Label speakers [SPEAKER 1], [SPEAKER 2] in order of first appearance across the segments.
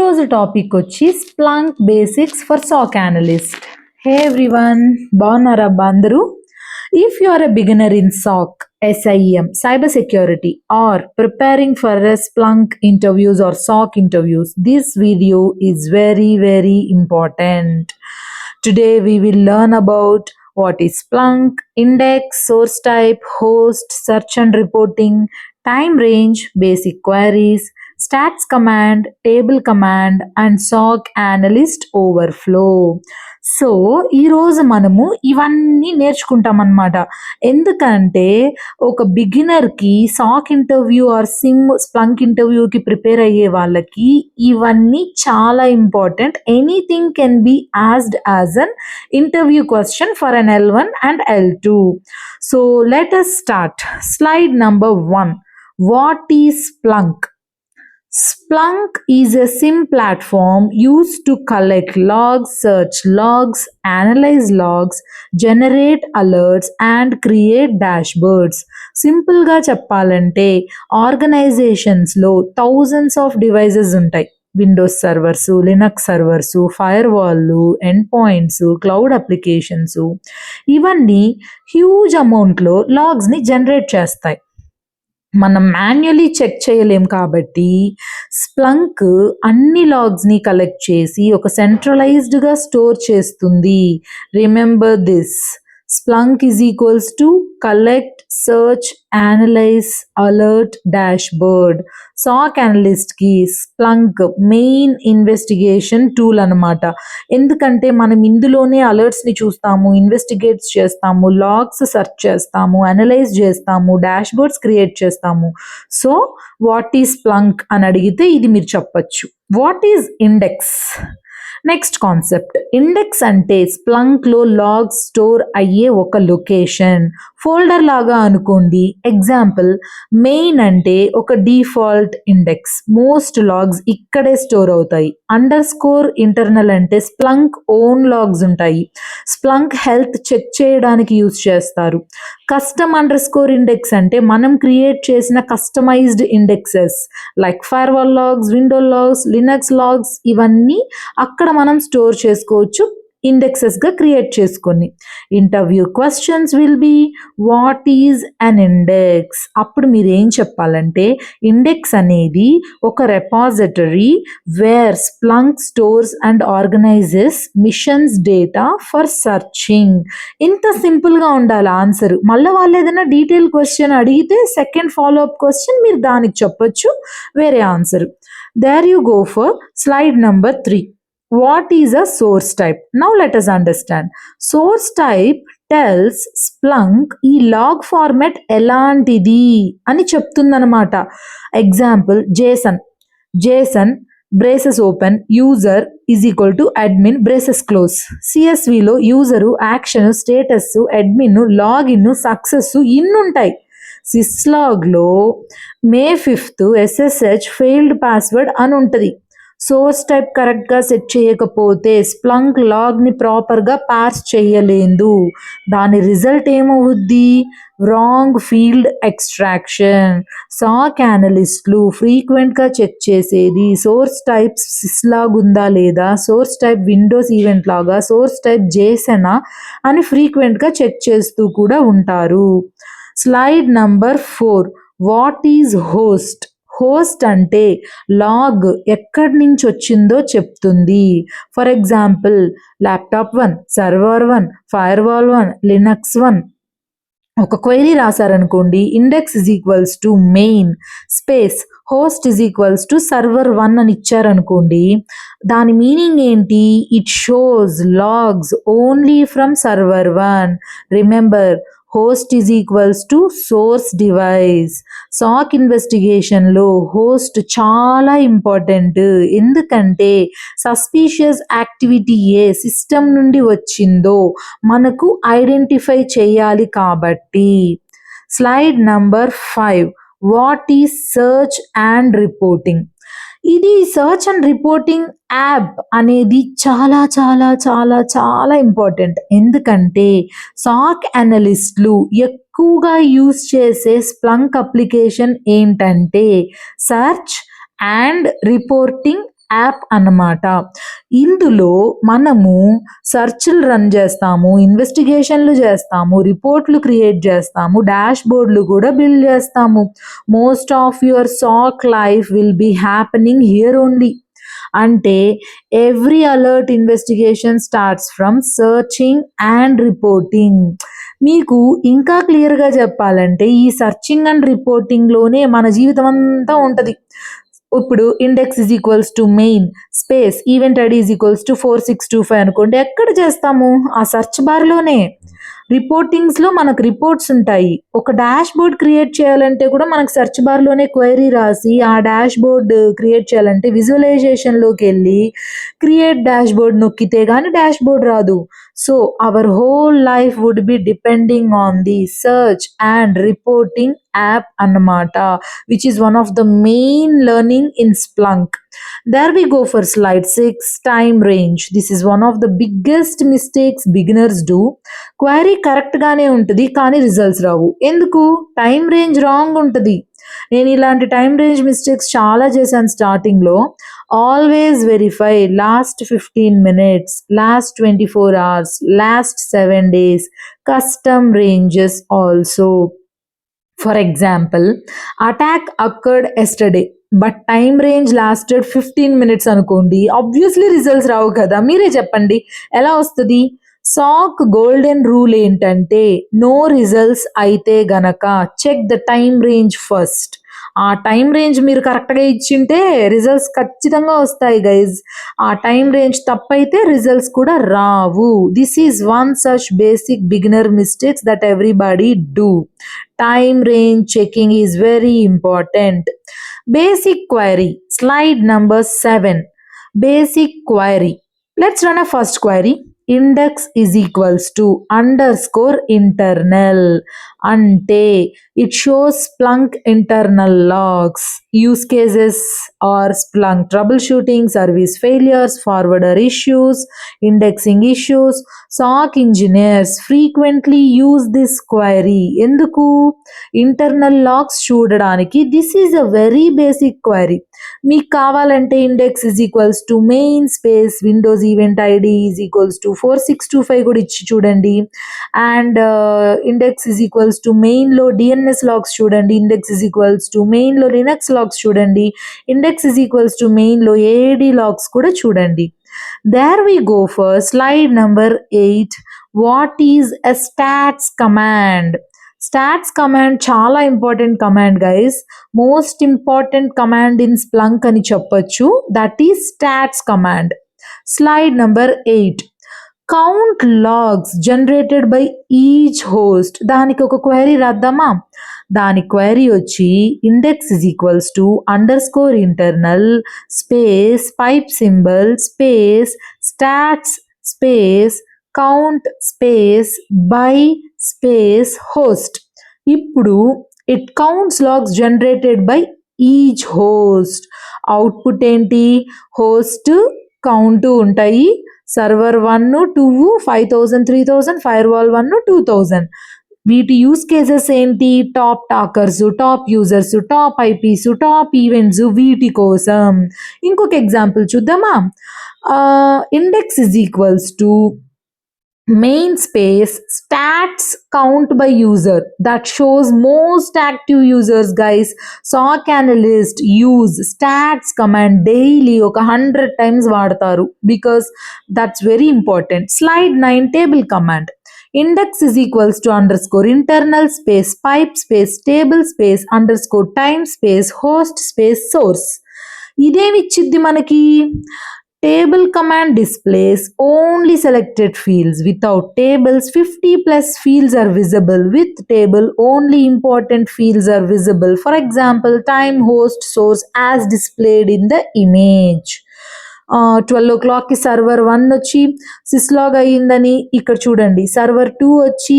[SPEAKER 1] ఈరోజు టాపిక్ వచ్చి Splunk basics for SOC analyst. Hey everyone, బాగున్నారా అందరూ? If you are a beginner in SOC, SIEM, cybersecurity, or preparing for a Splunk interviews or SOC interviews, this video is very, very important. Today we will learn about what is Splunk, index, source type, host, search and reporting, time range, basic queries, stats command, table command, and SOC analyst overflow. So ఈరోజు మనము ఇవన్నీ నేర్చుకుంటాం అన్నమాట. ఎందుకంటే ఒక బిగినర్కి సాక్ interview or Splunk ఇంటర్వ్యూకి prepare అయ్యే వాళ్ళకి ఇవన్నీ చాలా important. Anything can be asked as an interview question for an L1 and L2. So let us start. Slide number 1. What is Splunk? Splunk is a SIM platform used to collect logs, search logs, analyze logs, generate alerts and create dashboards. సింపుల్గా చెప్పాలంటే ఆర్గనైజేషన్స్లో thousands of devices ఉంటాయి. Windows సర్వర్సు, Linux సర్వర్సు, fire వాళ్ళు, end points, cloud applications, ఇవన్నీ huge అమౌంట్లో లాగ్స్ని generate చేస్తాయి. మనం manually check చేయలేం కాబట్టి Splunk అన్ని లాగ్స్ని కలెక్ట్ చేసి ఒక సెంట్రలైజ్డ్గా స్టోర్ చేస్తుంది. Remember this. Splunk is equals to collect, search, analyze, alert, dashboard. SOC analyst కి Splunk మెయిన్ ఇన్వెస్టిగేషన్ టూల్ అనమాట. ఎందుకంటే మనం ఇందులోనే అలర్ట్స్ని చూస్తాము, ఇన్వెస్టిగేట్స్ చేస్తాము, లాగ్స్ సెర్చ్ చేస్తాము, అనలైజ్ చేస్తాము, డాష్బోర్డ్స్ క్రియేట్ చేస్తాము. సో వాట్ ఈజ్ Splunk అని అడిగితే ఇది మీరు చెప్పచ్చు. What is index? Next concept. Index అంటే స్ప్లంక్లో లాగ్స్ స్టోర్ అయ్యే ఒక లొకేషన్, ఫోల్డర్ లాగా అనుకోండి. ఎగ్జాంపుల్, మెయిన్ అంటే ఒక డిఫాల్ట్ ఇండెక్స్, మోస్ట్ లాగ్స్ ఇక్కడే స్టోర్ అవుతాయి. అండర్స్కోర్ ఇంటర్నల్ అంటే స్ప్లంక్ ఓన్ లాగ్స్ ఉంటాయి, స్ప్లంక్ హెల్త్ చెక్ చేయడానికి యూజ్ చేస్తారు. కస్టమ్ అండర్స్కోర్ ఇండెక్స్ అంటే మనం క్రియేట్ చేసిన customized indexes like firewall logs, window logs, Linux logs, ఇవన్నీ అక్కడ మనం స్టోర్ చేసుకోవచ్చు ఇండెక్సెస్గా క్రియేట్ చేసుకొని. Interview questions will be what is an index. అప్పుడు మీరు ఏం చెప్పాలంటే ఇండెక్స్ అనేది ఒక repository where Splunk stores and organizes machines data for searching. ఇంత సింపుల్గా ఉండాలి ఆన్సర్. మళ్ళీ వాళ్ళు ఏదైనా డీటెయిల్ క్వశ్చన్ అడిగితే సెకండ్ ఫాలో అప్ క్వశ్చన్ మీరు దానికి చెప్పొచ్చు వేరే answer. There you go for slide number 3. What is a source type? Now let us understand. Source type tells Splunk ఈ లాగ్ ఫార్మాట్ ఎలాంటిది అని చెప్తుందన్నమాట. Example, JSON braces open user is equal to admin braces close. సిఎస్విలో user, action, status, admin, login, success ఇన్నుంటాయి. సిస్లాగ్లో May 5th SSH failed password అని ఉంటుంది. Source type కరెక్ట్గా సెట్ చేయకపోతే స్ప్లంక్ లాగ్ని ప్రాపర్గా పార్స్ చేయలేదు. దాని రిజల్ట్ ఏమవుద్ది? Wrong field extraction. సాక్ అనలిస్టులు ఫ్రీక్వెంట్గా చెక్ చేసేది సోర్స్ టైప్ సిస్లాగ్ ఉందా లేదా, సోర్స్ టైప్ విండోస్ ఈవెంట్ లాగా, సోర్స్ టైప్ జేసనా అని ఫ్రీక్వెంట్గా చెక్ చేస్తూ కూడా ఉంటారు. Slide number 4. What is host? Host అంటే లాగ్ ఎక్కడి నుంచి వచ్చిందో చెప్తుంది. For example, laptop 1, server 1, firewall 1, Linux 1. ఒక క్వైరీ రాశారనుకోండి, index is equals to main space host is equals to server 1 అని ఇచ్చారనుకోండి, దాని మీనింగ్ ఏంటి? It shows logs only from server 1. Remember, host is equals to source device. SOC ఇన్వెస్టిగేషన్లో host చాలా important. ఎందుకంటే suspicious activity ఏ system నుండి వచ్చిందో మనకు ఐడెంటిఫై చేయాలి కాబట్టి. Slide number 5. What is search and reporting? ఇది సర్చ్ అండ్ రిపోర్టింగ్ యాప్ అనేది చాలా చాలా చాలా చాలా ఇంపార్టెంట్. ఎందుకంటే సాక్ అనలిస్టులు ఎక్కువగా యూజ్ చేసే స్ప్లంక్ అప్లికేషన్ ఏంటంటే సర్చ్ అండ్ రిపోర్టింగ్ యాప్ అన్నమాట. ఇందులో మనము సెర్చ్‌లు రన్ చేస్తాము, ఇన్వెస్టిగేషన్‌లు చేస్తాము, రిపోర్ట్‌లు క్రియేట్ చేస్తాము, డాష్‌బోర్డ్‌లు కూడా బిల్డ్ చేస్తాము. Most of your SOC life will be happening here only. అంటే every alert investigation starts from searching and reporting. మీకు ఇంకా క్లియర్‌గా చెప్పాలంటే ఈ సర్చింగ్ అండ్ రిపోర్టింగ్‌లోనే మన జీవితం అంతా ఉంటది. ఇప్పుడు index is equals to main space event ID is equals to 4625 అనుకోండి. ఎక్కడ చేస్తాము? ఆ సెర్చ్ బార్‌లోనే. రిపోర్టింగ్స్‌లో మనకు రిపోర్ట్స్ ఉంటాయి. ఒక డాష్‌బోర్డ్ క్రియేట్ చేయాలంటే కూడా మనకు సెర్చ్ బార్‌లోనే క్వెరీ రాసి ఆ డాష్‌బోర్డ్ క్రియేట్ చేయాలంటే విజువలైజేషన్‌లోకెళ్ళి క్రియేట్ డాష్‌బోర్డ్ నొక్కితే గాని డాష్‌బోర్డ్ రాదు. So our whole life would be depending on the search and reporting app అన్నమాట, which is one of the main learning in Splunk. There we go for slide 6, time range. This is one of the biggest mistakes beginners do. Query కరెక్ట్‌గానే ఉంటది. కానీ results రావు. ఎందుకు? Time range wrong ఉంటది. నేను ఇలాంటి time range mistakes చాలా చేశాను స్టార్టింగ్‌లో. Always verify last 15 minutes, last 24 hours, last 7 days, custom ranges also. For example, attack occurred yesterday but time range lasted 15 minutes అనుకోండి. ఆబ్వియస్లీ రిజల్ట్స్ రావు కదా. మీరే చెప్పండి ఎలా వస్తుంది? సాక్ గోల్డెన్ రూల్ ఏంటంటే నో రిజల్ట్స్ అయితే గనక check the time range first. ఆ టైం రేంజ్ మీరు కరెక్ట్గా ఇచ్చింటే రిజల్ట్స్ ఖచ్చితంగా వస్తాయి గైజ్. ఆ టైం రేంజ్ తప్పైతే రిజల్ట్స్ కూడా రావు. This is one such basic beginner mistakes that everybody do. Time range checking is very important. Basic query, slide number 7. Basic query. Let's run a first query. Index is equals to underscore internal. Ante it shows Splunk internal logs. Use cases are Splunk troubleshooting, service failures, forwarder issues, indexing issues. SOC engineers frequently use this query. ఎందుకు? Internal logs చూడడానికి. This is a very basic query. మీకు కావాలంటే index is equals to main space Windows event ID is equals to 4625 కూడా ఇచ్చి చూడండి. And index is equals to మెయిన్లో DNS logs చూడండి. Index is equals to మెయిన్లో Linux logs చూడండి. Index is equals to మెయిన్లో ఏడి లాగ్స్ కూడా చూడండి. There we go for slide number 8. What is a stats command? Stats command చాలా important command guys. Most important command in Splunk అని చెప్పొచ్చు. That is stats command. Slide number 8. Count logs generated by each host. దానికి ఒక query రాద్దామా? దాని query వచ్చి index is equals to underscore internal space pipe symbol space stats space count space by space host. ఇప్పుడు it counts logs generated by each host. Output ఏంటి? Host count ఉంటాయి. Server 1, 2, 5000, 3000, fire wall 1, 2000. వీటి use cases ఏంటి? Top talkers, top users, top eyepiece, top events, వీటి కోసం. ఇంకొక example చూద్దామా? Index is equals to main space stats count by user that shows most active users guys. SOC analyst use stats command daily ఒక 100 times వాడతారు because that's very important. Slide 9 table command. Index is equals to underscore internal space pipe space table space underscore time space host space source. ఇదేమిచ్చిద్ది మనకి? Table command displays only selected fields. Without tables, 50 plus fields are visible. With table, only important fields are visible. For example, time, host, source as displayed in the image. 12 o'clock కి server 1 వచ్చి సిస్లాగ్ అయ్యిందని ఇక్కడ చూడండి. Server 2 వచ్చి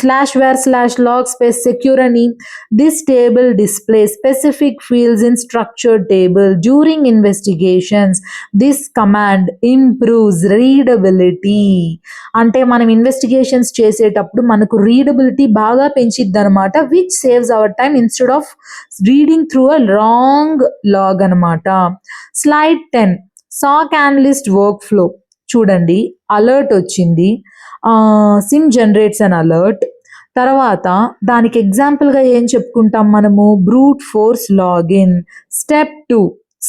[SPEAKER 1] /var/log space secure అని. This table displays specific fields in structured table. During investigations, this command improves readability. అంటే మనం investigations చేసేటప్పుడు మనకు రీడబిలిటీ బాగా పెంచిద్ది అనమాట, which saves our time instead of reading through a wrong log అనమాట. Slide 10, SOC analyst work flow. చూడండి, alert వచ్చింది, సిమ్ జనరేట్స్ అన్ అలర్ట్. తర్వాత దానికి ఎగ్జాంపుల్గా ఏం చెప్పుకుంటాం మనము, brute force login. Step 2,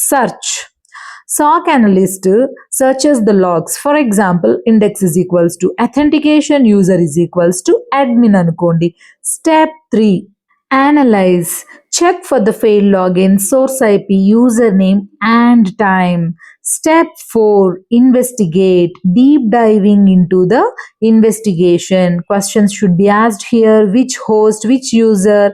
[SPEAKER 1] search. SOC analyst searches the logs. For example, index is equals to authentication user is equals to admin అనుకోండి. Step 3, analyze. Check for the failed login, source IP, username and time. Step 4, investigate. Deep diving into the investigation. Questions should be asked here. Which host, which user,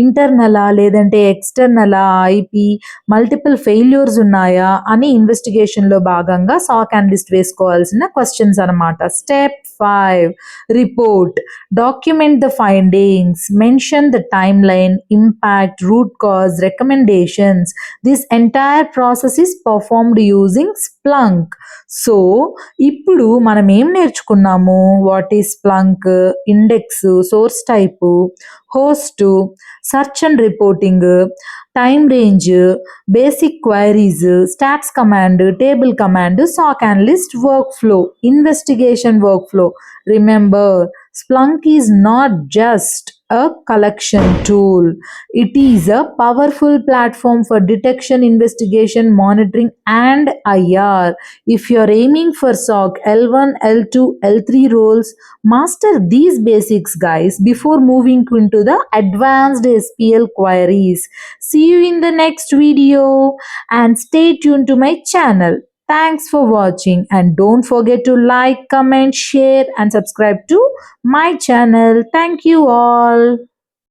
[SPEAKER 1] internal లేదంటే external IP, multiple failures ఉన్నాయా అని ఇన్వెస్టిగేషన్లో భాగంగా SOC analyst వేసుకోవాల్సిన questions అనమాట. Step 5, report. Document the findings, mention the timeline, impact, root cause, recommendations. This entire process is performed using Splunk. So ఇప్పుడు మనం ఏం నేర్చుకున్నాము, what is Splunk, index, source type, host, search and reporting, time range, basic queries, stats command, table command, SOC analyst work flow, investigation work flow. Remember, Splunk is not just a collection tool. It is a powerful platform for detection, investigation, monitoring and IR. If you are aiming for SOC L1, L2, L3 roles, master these basics guys before moving into the advanced SPL queries. See you in the next video and stay tuned to my channel. Thanks for watching and don't forget to like, comment, share and subscribe to my channel. Thank you all.